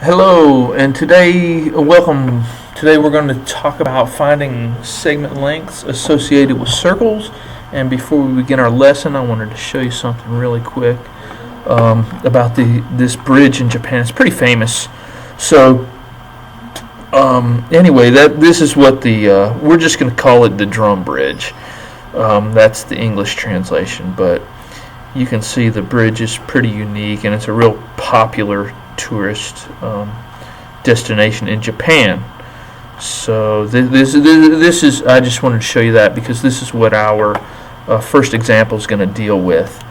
Hello, and welcome. Today we're going to talk about finding segment lengths associated with circles. And before we begin our lesson, I wanted to show you something really quick about this bridge in Japan. It's pretty famous. So, anyway, this is what we're just going to call it the drum bridge. That's the English translation, but you can see the bridge is pretty unique, and it's a real popular tourist destination in Japan. So this is, I just wanted to show you that because this is what our first example is going to deal with.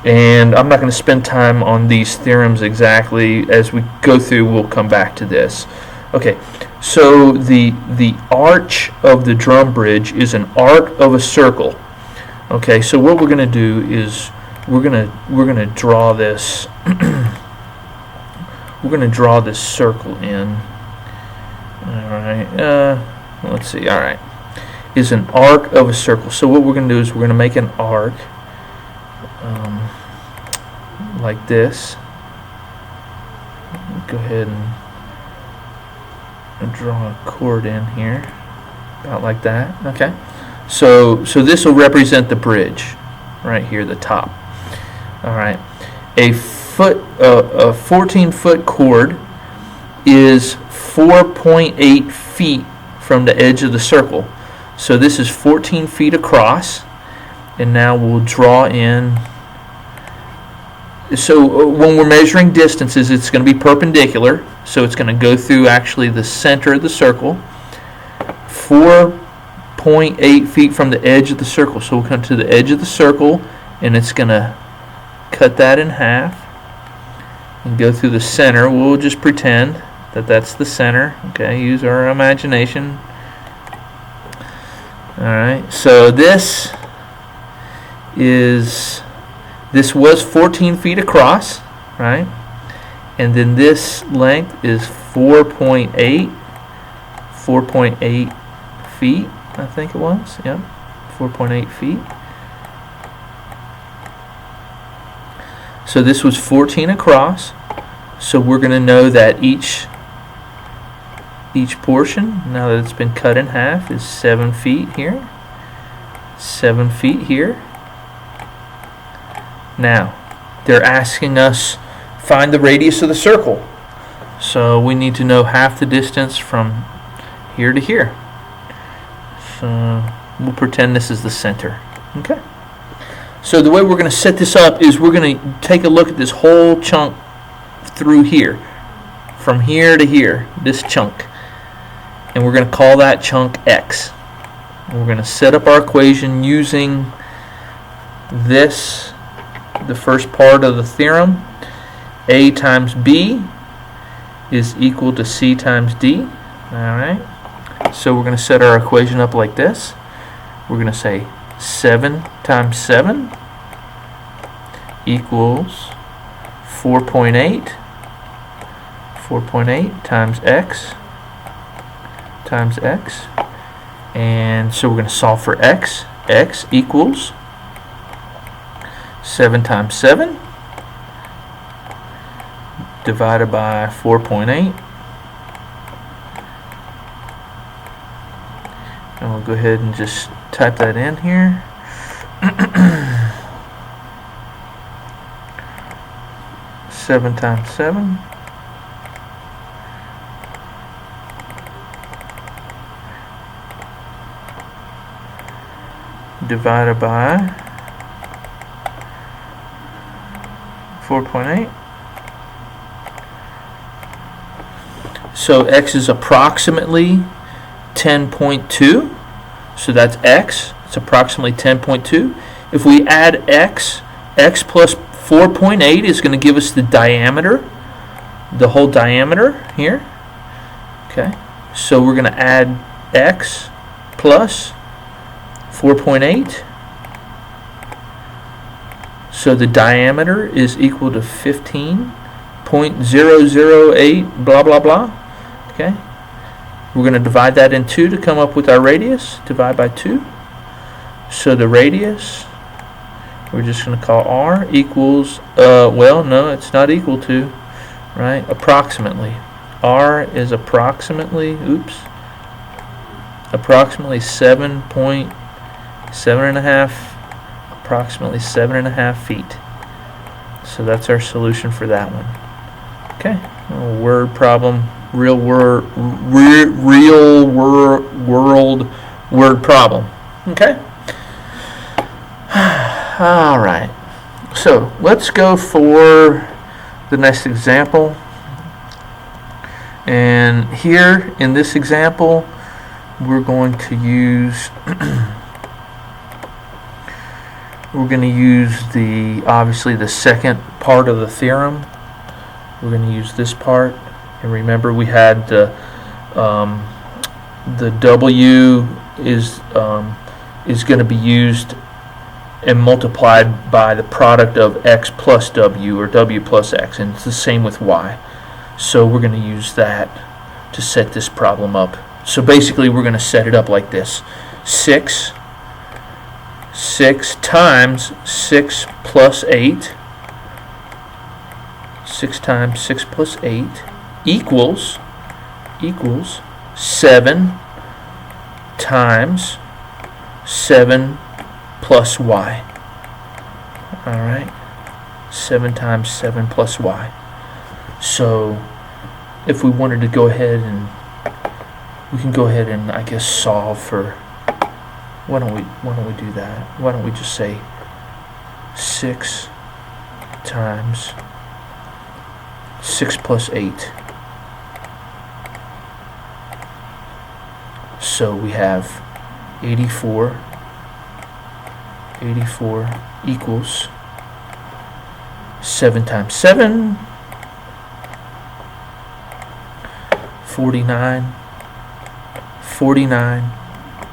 And I'm not going to spend time on these theorems exactly. As we go through, we'll come back to this. Okay, so the arch of the drum bridge is an arc of a circle. Okay, so what we're going to do is we're going to draw this. We're going to draw this circle in. Alright, let's see. Alright, is an arc of a circle. So what we're going to do is we're going to make an arc like this. Go ahead and draw a chord in here, about like that. Okay, so this will represent the bridge right here, the top. Alright, a 14-foot chord is 4.8 feet from the edge of the circle. So this is 14 feet across, and now we'll draw in. So when we're measuring distances, it's going to be perpendicular, so it's going to go through actually the center of the circle, 4.8 feet from the edge of the circle. So we'll come to the edge of the circle, and it's going to cut that in half and go through the center. We'll just pretend that that's the center. Okay, use our imagination. Alright, so this was 14 feet across, right? And then this length is 4.8 feet, I think it was. Yep, 4.8 feet. So this was 14 across. So we're going to know that each portion, now that it's been cut in half, is 7 feet here, 7 feet here. Now, they're asking us find the radius of the circle. So we need to know half the distance from here to here. So we'll pretend this is the center. Okay. So the way we're going to set this up is we're going to take a look at this whole chunk through here, from here to here, this chunk, and we're going to call that chunk X. And we're going to set up our equation using this, the first part of the theorem. A times B is equal to C times D. Alright, so we're going to set our equation up like this. We're going to say 7 times 7 equals 4.8 times x, and so we're going to solve for x. X equals 7 times 7 divided by 4.8, and we'll go ahead and just type that in here. 7 times 7 divided by 4.8. So x is approximately 10.2. So that's x. It's approximately 10.2. If we add x plus 4.8 is going to give us the diameter, the whole diameter here. Okay, so we're going to add x plus 4.8. So the diameter is equal to 15.008 blah blah blah. Okay, we're going to divide that in 2 to come up with our radius. Divide by 2. So the radius, we're just going to call r equals, well, no, it's not equal to. right? Approximately. R is approximately, approximately 7.5 feet. So that's our solution for that one. Okay, a word problem, real world word problem. Okay. All right. So let's go for the next example. And here in this example, we're going to use obviously the second part of the theorem. We're going to use this part, and remember we had the W is going to be used and multiplied by the product of X plus W, or W plus X, and it's the same with Y. So we're going to use that to set this problem up. So basically we're going to set it up like this. 6 times 6 plus 8, 6 times 6 plus 8 equals 7 times 7 plus Y. Alright, 7 times 7 plus Y. So if we wanted to go ahead and we can go ahead and I guess solve for, why don't we do that? Why don't we just say 6 times 6 plus 8. So we have 84 equals 7 times 7, 49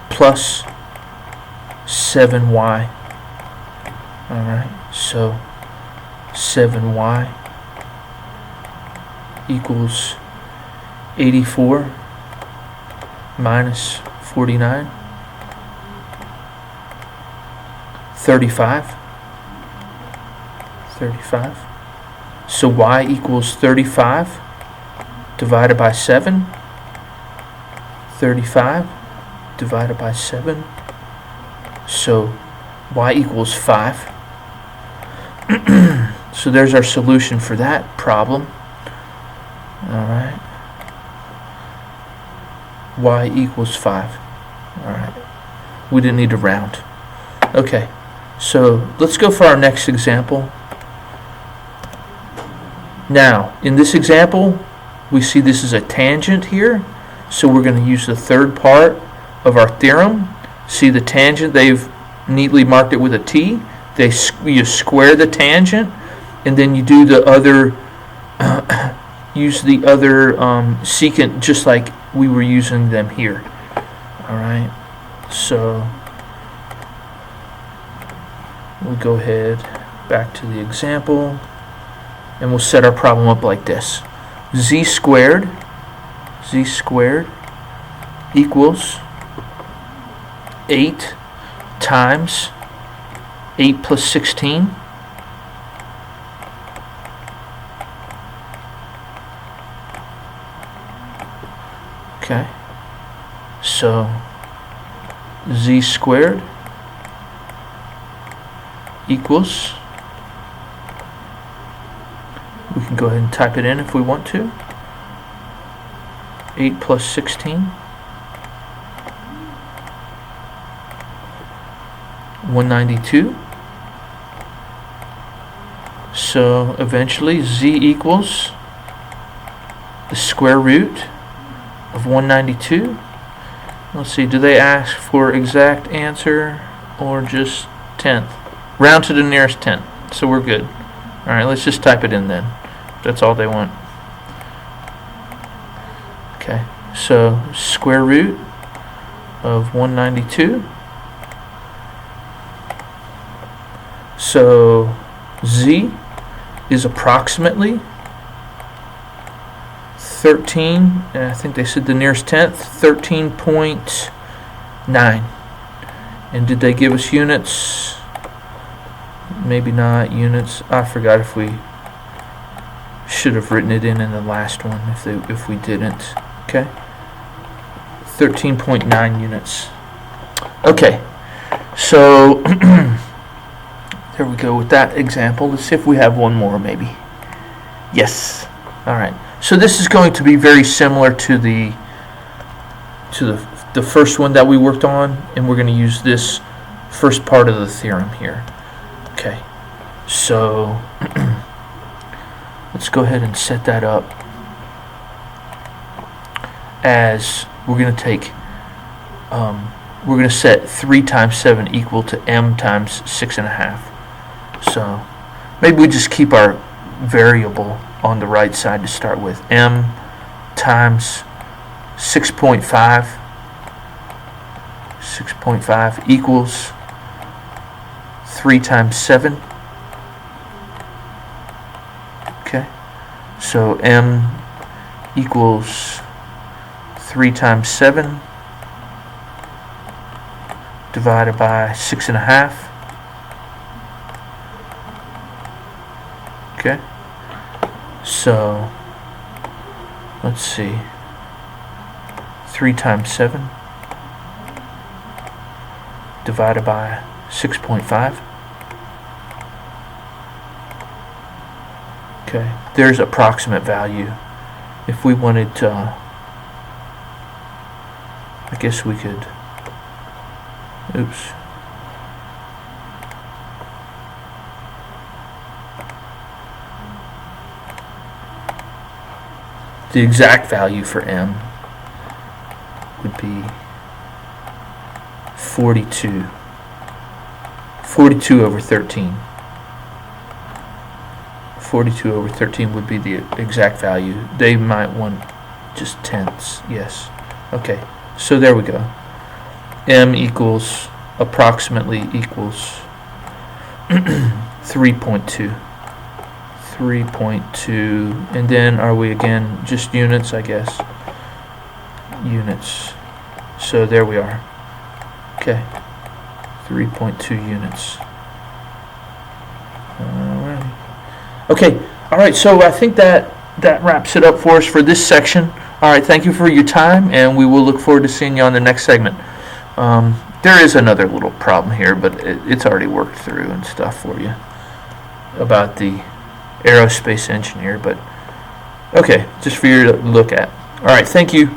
plus 7y. Alright, so 7y equals 84 minus 49, 35. So y equals 35 divided by 7. 35 divided by 7. So y equals 5. So there's our solution for that problem. Alright. Y equals 5. Alright. We didn't need to round. Okay. So let's go for our next example. Now, in this example, we see this is a tangent here. So we're going to use the third part of our theorem. See the tangent, they've neatly marked it with a T. You square the tangent, and then you do the other, use the other secant just like we were using them here. Alright, so we'll go ahead back to the example, and we'll set our problem up like this. Z squared equals 8 times 8 plus 16. Okay, so Z squared equals, we can go ahead and type it in if we want to, 8 plus 16, 192. So eventually Z equals the square root of 192. Let's see, do they ask for exact answer or just tenth? Round to the nearest tenth, so we're good. Alright, let's just type it in then. That's all they want. Okay, so square root of 192. So Z is approximately 13, and I think they said the nearest tenth, 13.9. And did they give us units? Maybe not units. I forgot if we Should have written it in the last one if we didn't. Okay. 13.9 units. Okay. So there we go with that example. Let's see if we have one more maybe. Yes. All right. So this is going to be very similar to the first one that we worked on, and we're going to use this first part of the theorem here. Okay. So let's go ahead and set that up as we're going to take we're going to set 3 times 7 equal to m times 6.5. So maybe we just keep our variable on the right side to start with. M times 6.5 equals 3 times 7. Okay, so m equals 3 times 7 divided by 6.5. Okay, so let's see, 3 times 7 divided by 6.5. Okay, there's approximate value. If we wanted to, I guess we could, oops. The exact value for m would be 42 over 13. 42 over 13 would be the exact value. They might want just tenths. Yes. Okay. So there we go. M equals, approximately equals 3.2. 3.2. And then are we again just units, I guess? Units. So there we are. Okay. 3.2 units. Alright. Okay. Alright, so I think that wraps it up for us for this section. Alright, thank you for your time, and we will look forward to seeing you on the next segment. There is another little problem here, but it's already worked through and stuff for you about the aerospace engineer, but okay, just for you to look at. Alright, thank you.